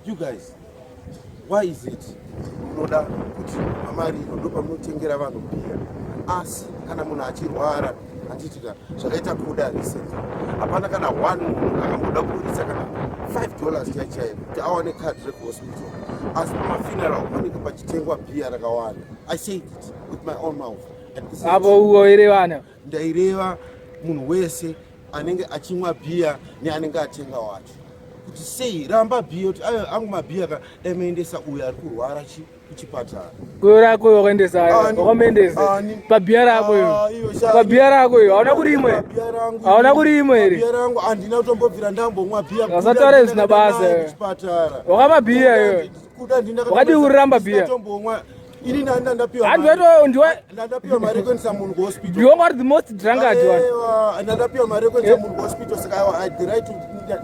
You guys, why is it? Unoda kuti Kumariro ndo pamunotengera vanhu bia. Asi kana munhu achirwara atitika zvakaita Kuda recent. Hapana kana one munhu akamboda kuisa kana $5 chaichaiwo kuti awane card rekuhospital. Asi pamafuneral panenge pachitengwa bia rakawanda. I said it with my own mouth. Abo ugoirevana. Ndaireva munhu wese anenge achimwa bia neanenge atenga wacho. Kuti sei ramba bia kuti angu mabia ka emeendesa uyo ari kurwara kuchipatara. Kura ko yoendesa wakamendesa pabia rako yo. Pabia rako yo hauna kurimwe. Hauna kurimwe ere. Bia rangu andina kutombobvira ndambomwa bia kasatore zina basa kuchipatara. Wakamabia yo. Kuda ndina wakati uramba bia. Tombomwa ini ndapiwa. And weto ndiwe ndapiwa mari kwenza munhu ku hospital. You are the most drunkard one. Ndapiwa mari kwenza munhu ku hospital saka I the right to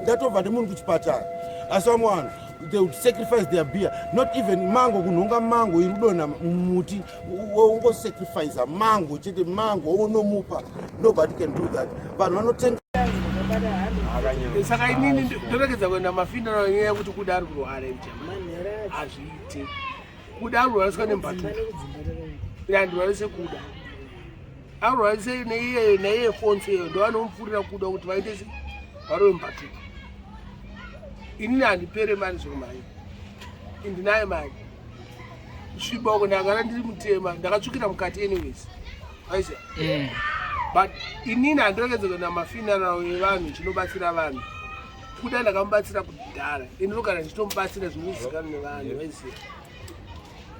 ndatobva nemunhu kuchipatara. As someone they would sacrifice their beer, not even mango kunonga mango irudona muti ungo sacrifice a mango chete mango unomupa. Nobody can do that. Vanhu vanotenga saka inini ndorekeza kwenda mafuneral yeya kuti Kuda Arikurwara mchama azviite Kuda Arikurwara saka nembatu ndandwarese Kuda Arikurwara neiye Alphonso ndo anomupfurira Kuda kuti vaite varowe mbatu. Inini handipere mari zvokumai indinaye mari sviboko ndagara ndiri mutema ndakatsvukira mukati anyways aisa but inini handirekedza kuenda mafuneral evanhu chinobatsira vanhu. Kuda ndakamubatsira kudhara indinogara ndichitomubatsira zvinozikanwa nevanhu vaisiya.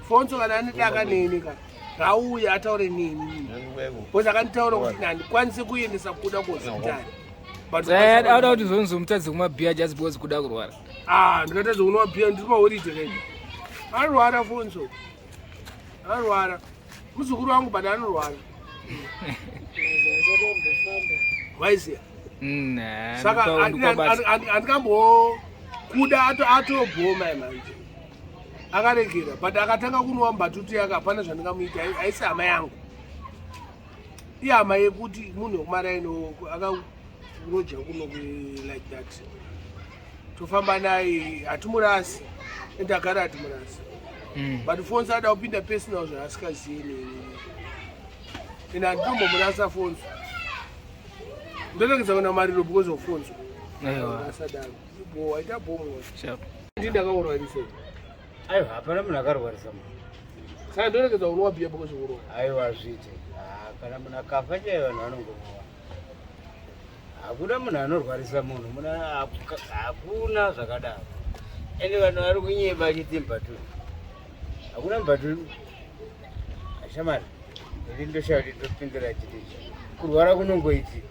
Alphonso kana anedaka neni ka ngauye ataure neni bcause akanditaura kuti handikwanisi kuendesa Kuda kuhospitari. Auda kuti zonzomutadzi kumabhia just because Kuda kurwara. Ndikatadza kunwa bhia ndiri pahoride redi. Anorwara Alphonso. Anorwara. Muzukuru wangu bado anorwara. Waisiya. Saka andikambo Kuda atobhoma manje. Akaregera but akatanga kunwa mbatutu yake hapana zvandingamuita aisi hama yangu. Ihama yekuti munhu wekumaraino akaroja kuno like that. Tofamba naye hatimurasi endagara hatimurasi. But Alphonso ada kupinda personal zvaasingazivi ina handitombomurasa Alphonso. Ndorekedza kuenda Kumariro because of Alphonso. Asadaro. Waita bomo. Ndindakaurwarisa. Aiwa hapana munhu akarwarisa munhu. Saka ndorekedza kunwa bia because of urwa. Aiwa zviite. Kana munhu akafa chaiwo vanhu vanongomwa. Hakuna munhu anorwarisa munhu, hakuna zvakadaro. Ende vanhu vari kunyeba achiti mbatu. Hakuna mbatu. Ashamari. Ndiri ndoshauri kuti ndopindura chiti kurwara kunongoiti.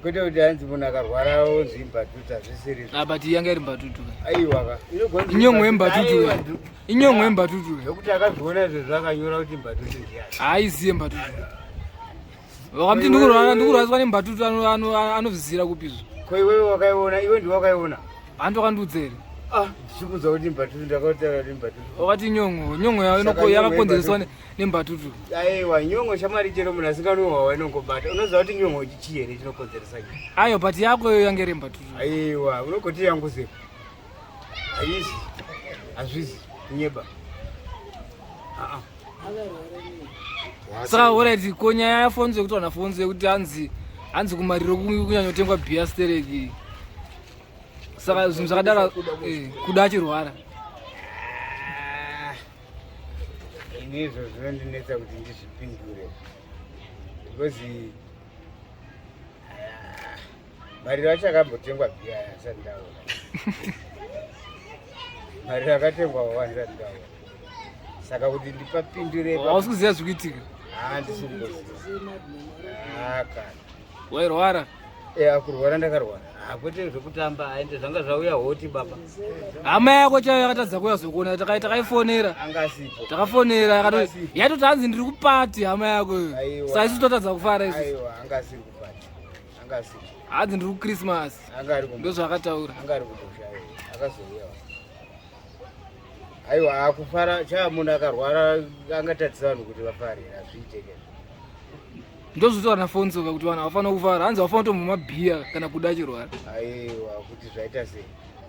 Kwete kuti hanzi munhu akarwara onzi mbatuta zvisiri. But yanga iri mbatutu. Aiwa ka. Inyongwe mbatutu. Inyongwe mbatutu. Nokuti akazviona izvo akanyora kuti mbatutu ndiani. Haiziye mbatutu. Wakamti ndikurwadzwa nembatutu anozvizira kupizvo. Ko iwewe wakaiona, iwe ndiwe wakaiona. Handokandudzere. Ndichikuudza kuti mbatutu ndakataura kuti mbatutu. Wakati nyongo yakakonzereswa nembatutu. Aiwa nyongo shamari chero munhu asinganohwa inongobata. Unoziva kuti nyongo chii here chinokonzeresa nyongo. Ayo but yako yange iri mbatutu. Aiwa unogoti yangu sepo. Haisi. Hazvizi kunyeba. Saka alright konya yaFonzo yekuti wana Fonzo yekuti hanzi Kumariro kunyanyotengwa bia stereki. Saka zvinhu zvakadara Kuda achirwara. Inizvo zvinondinetsa kuti ndizvipindure. Because Mariro achakambotengwa bia asati ndaona. Mariro akatengwa wawanda ndaona. Saka kuti ndipapindure. Hausiziva zvikuitika. Wairwara? Kurwara ndakarwara. Kwete zvekutamba aende zvanga zvauya hoti baba. Hama yako chaiyo yakatadza kuuya zokuona takaifonera. Angasipo. Takafonera yakati yatoti hanzi ndiri kupati hama yako iyo. Saka isi totadza kufara isi. Aiwa angasiri kupati. Angasipo. Hanzi ndiri kuChristmas. Ndozvakataura. Angari kudosha. Akazouya. Aiwa akufara cha munhu akarwara angatadzisa vanhu kuti vafare azviite. Ndozvitoa naFonzo kuti vanhu havafana kufara hanzi havafana kutomwa mabhia kana Kuda achirwara. Aiwa kuti zvaita sei.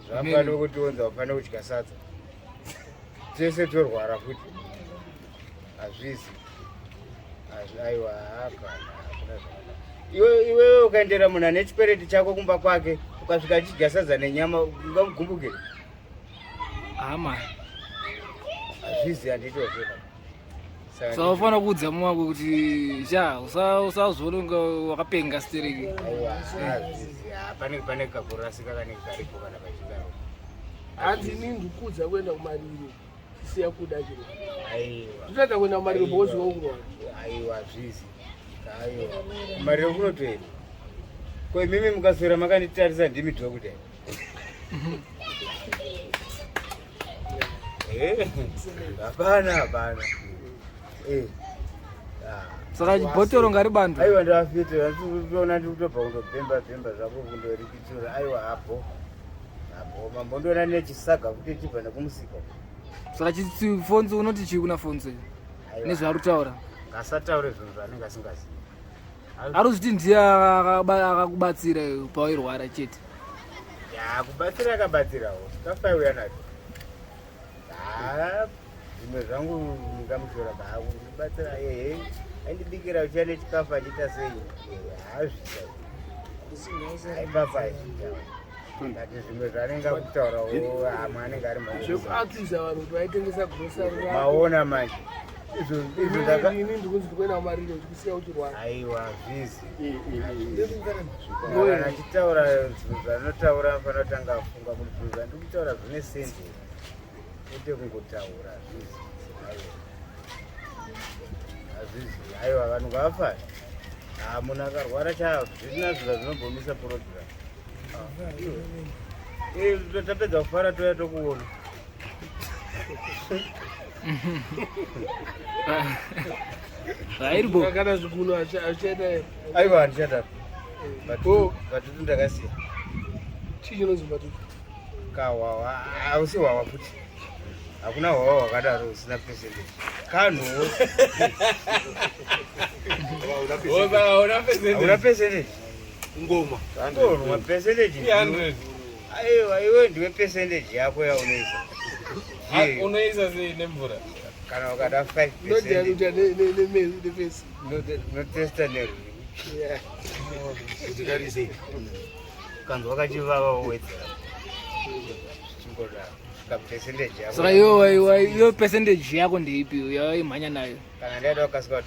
Zvafana kuti unza ufana kudya sadza. Tese torwara futi. Hazvizi. Aiwa hakana. Iwe ukaendera munhu ane chipereti chako kumba kwake ukasvika achidya sadza nenyama ungamugumbuke. Hama. Hazvizi handitozvina. Saka ufana kuudza mumwe kuti usazoona unga wakapenga stereki. Aiwa hazvizi. Pane kakurasika kanenge karipo kana pachigaro. Hanzi inini ndikudza kuenda kumariro sisiya kuda chiro. Aiwa. Ndinoda kuenda kumariro bozwa kurwa. Aiwa hazvizi. Aiwa. Kumariro kunotoenda. Ko mimi mukaswera makanditarisa ndimi dhokotera. Hapana. Saka bhotoro ngaribandu. Aiwa ndafita ndikuona ndikutobva kundobhemba zvako kundorikitsura. Aiwa hapo mambondo nechisaga kuti chibva nekumusika. Saka Alphonso unoti chii kuna Alphonso nezvaari kutaura? Ngasataure zvinhu zvaanenge asingazivi. Ari kuzviti ndiye akakubatsira pawairwara chete. Kubatsira akabatsirawo tafaiuya nacho. Zvimwe zvangu ndingamutora kubatsira aindibikira uchiya nechikafu achiita sei. Ngati zvimwe zvaanenge akutaurawo amwe anenge ari zvekuakisa vanhu kuti vaitengesa grocery maona manje. Inini ndikunzi kuenda kumariro ndikusiya uchirwara. Aiwa zvizi. Kana achitaura zvinhu zvanotaura fanira kutanga afunga kuti zvinhu zvandikutaura zvine sense. Kwete kungotaura zvizi. Azvizi. Aiwa vanhu ngavafare. Munhu akarwara zvizina zviro zvinombomisa program. Tapedza kufara toya tokuona. Hairibo. Kana zvikuno achaita. Aiwa handichata. Batutu ndakasiya. Chii chinonzi batutu? Kawawa. Hausi wawa futi. Hakuna wawa wakadaro usina percentage. Kanhuwo. Una percentage? Ngoma. Ngoma percentage. 100. Aiwa iwe ndiwe percentage yako yaunoisa. Unoisa sei nemvura? Kana ukada 5%. Nodialuta nepesi. Notesta neruri. Yeah. Ndikarise. Kanzwa kachivava Wedzera. Chingoda. Ka percentage yako. Saka iyo percentage yako ndeipi yaimhanya nayo? Kana ndaida ukasika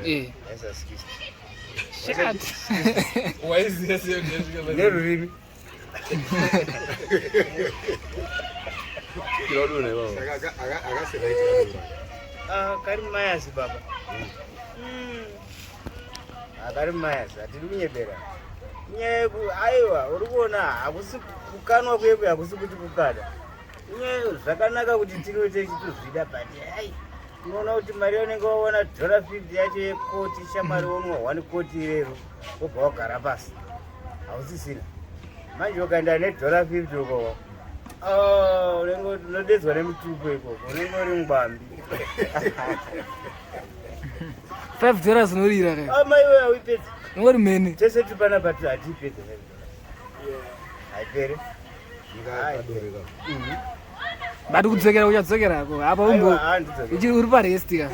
Esa 60. Shit. Waiziya sei ndezvika Nerurimi. Kirodona iwawo. Akaseka iti. Kari mayasi baba. Akari mayasi atiri kunyebera. Aiwa uri kuona hakusi kukanwa kweku hakusi kuti kukada. Zvakanaka kuti tinoite chitozvida bati unoona kuti mari unenge waona $50 yacho yekoti shamari womwa 1 koti irero wobva wagara pasi hausisina manje ukaenda $50 uko unenge unodedzwa nemutupo ikoko unenge uri mubambi. $5 zinorira kai amaiwe hauipedzi ungori mhene tese tupana pati hatiipedzi haipere bati kudzokera uchadzokerako apa uri paresti ka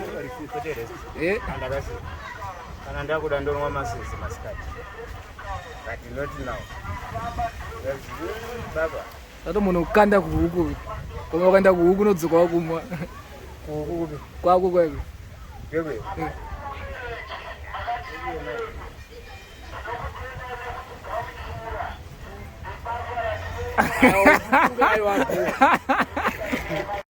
kana ndakuda ndonwa masese masikati but not now. Baba tato munhu kukanda kuhuku koma ukaenda kuhuku unodzoka wakumwa kwako kwako Aiwa.